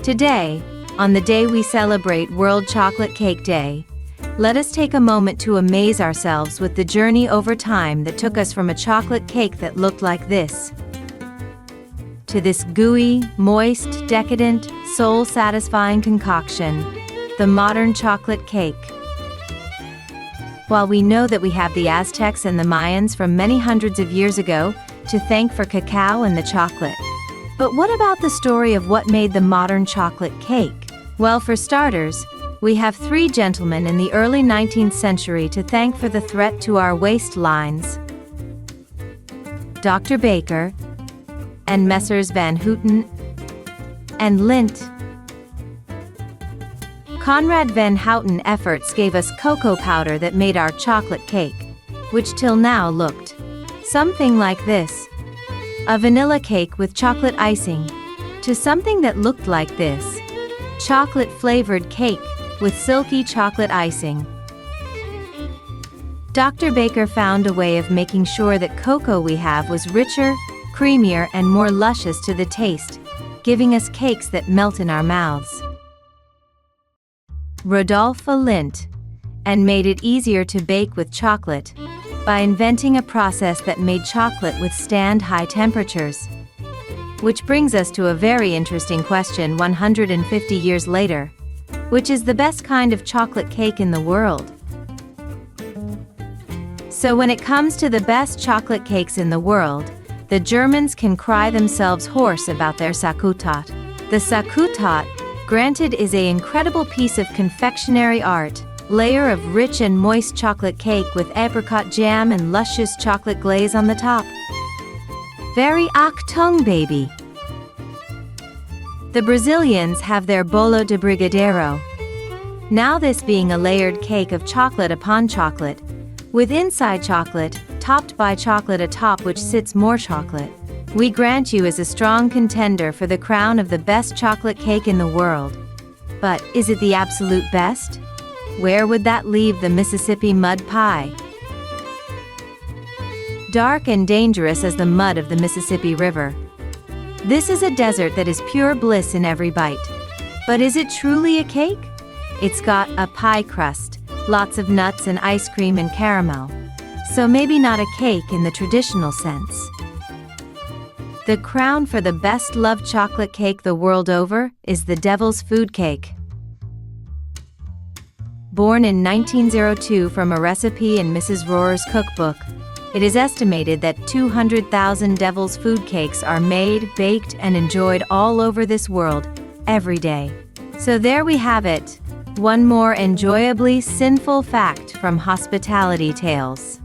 Today, on the day we celebrate World Chocolate Cake Day, let us take a moment to amaze ourselves with the journey over time that took us from a chocolate cake that looked like this to this gooey, moist, decadent, soul-satisfying concoction, the modern chocolate cake. While we know that we have the Aztecs and the Mayans from many hundreds of years ago to thank for cacao and the chocolate, but what about the story of what made the modern chocolate cake? Well, for starters, we have three gentlemen in the early 19th century to thank for the threat to our waistlines: Dr. Baker and Messrs. Van Houten and Lindt. Conrad van Houten efforts gave us cocoa powder that made our chocolate cake, which till now looked something like this: a vanilla cake with chocolate icing, to something that looked like this: chocolate-flavored cake with silky chocolate icing. Dr. Baker found a way of making sure that cocoa we have was richer, creamier, and more luscious to the taste, giving us cakes that melt in our mouths. Rodolphe Lindt and made it easier to bake with chocolate by inventing a process that made chocolate withstand high temperatures. Which brings us to a very interesting question 150 years later: which is the best kind of chocolate cake in the world? So when it comes to the best chocolate cakes in the world, the Germans can cry themselves hoarse about their Sakutat. The Sakutat, granted, is an incredible piece of confectionery art, layer of rich and moist chocolate cake with apricot jam and luscious chocolate glaze on the top. Very Achtung, baby! The Brazilians have their bolo de brigadeiro. Now this being a layered cake of chocolate upon chocolate, with inside chocolate, topped by chocolate atop which sits more chocolate, we grant you is a strong contender for the crown of the best chocolate cake in the world. But is it the absolute best? Where would that leave the Mississippi mud pie? Dark and dangerous as the mud of the Mississippi River. This is a desert that is pure bliss in every bite. But is it truly a cake? It's got a pie crust, lots of nuts and ice cream and caramel. So maybe not a cake in the traditional sense. The crown for the best loved chocolate cake the world over is the Devil's Food Cake. Born in 1902 from a recipe in Mrs. Rohrer's cookbook, it is estimated that 200,000 Devil's Food Cakes are made, baked, and enjoyed all over this world, every day. So there we have it, one more enjoyably sinful fact from Hospitality Tales.